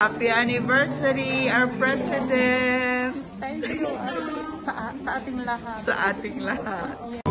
Happy anniversary, our President! Thank you sa ating lahat. Sa ating lahat.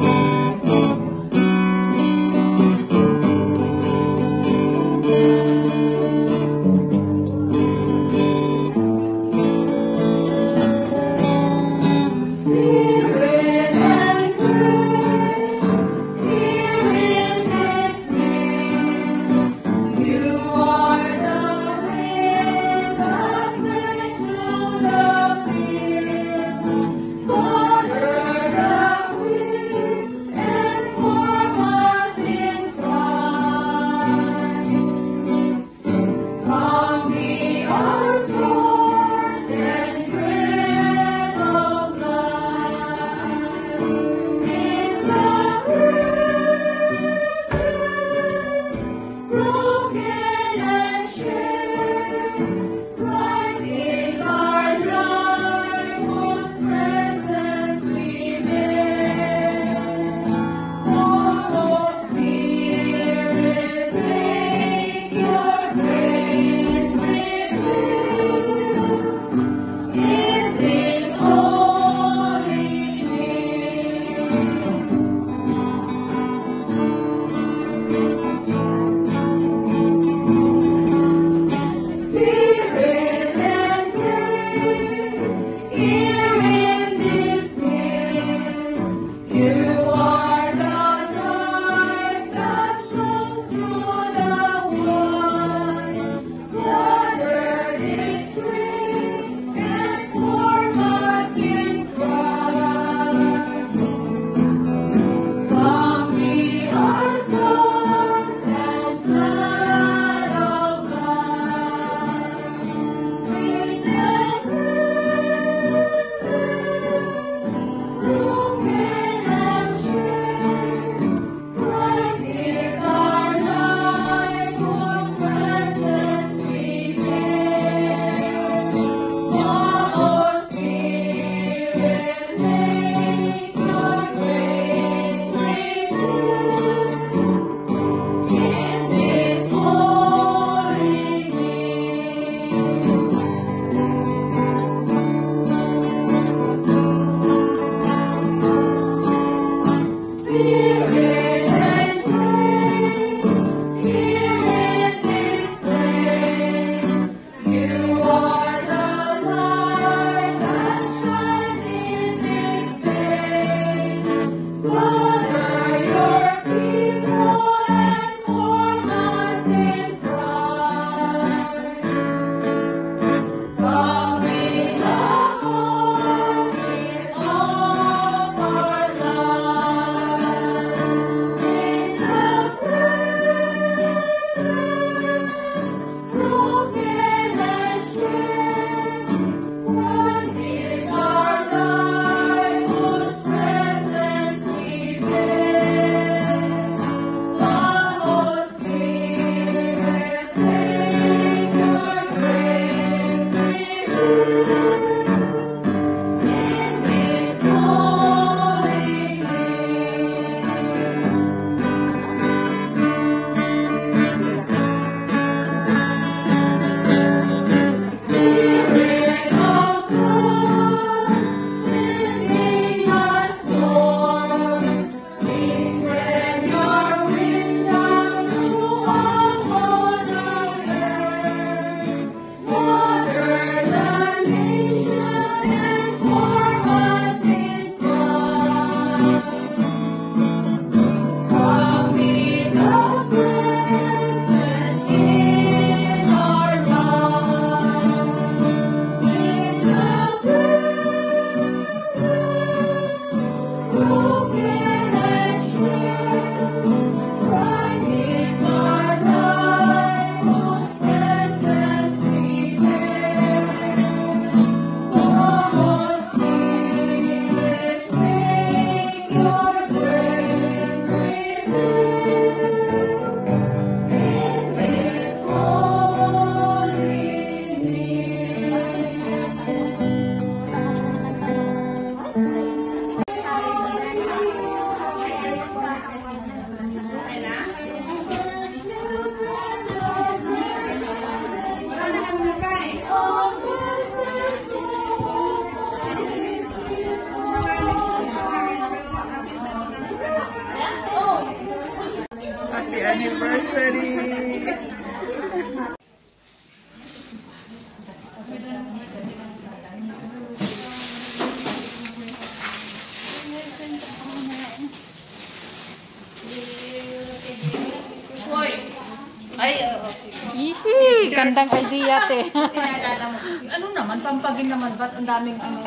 Magandang idea, te. Tinalala mo. Ano naman, pampagin naman ba? Ang daming ano.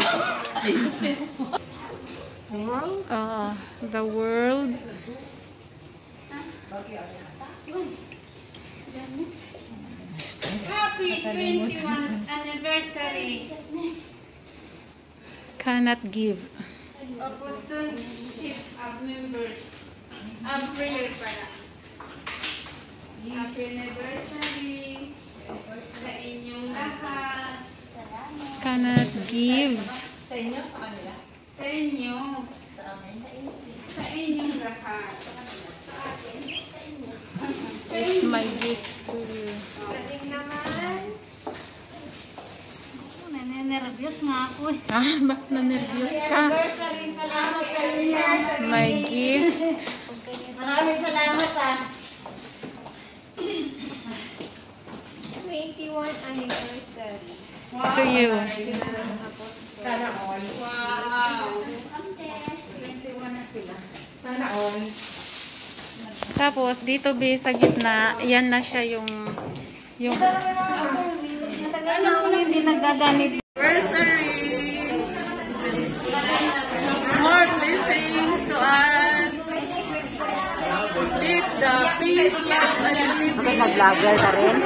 The world. Happy 21st anniversary Cannot give. Apostolship of members. April pala. Happy anniversary sa inyong lahat. Cannot give. Sa inyo, sa kanila? Sa inyo. Sa inyong lahat. It's my gift to you. Naninervyos nga ako eh. Ah, bakit na-nervyos ka? Salamat sa inyo. My gift. Maraming salamat ah. 21 anniversary. To you. Sana all. Wow. 21 na sila. Sana all. Tapos, dito, be, sa gitna, yan na siya yung Matagal na ako hindi nagagamit. Anniversary. More blessings to us. Live the peace, love, and unity. Nag-vlogger ka rin?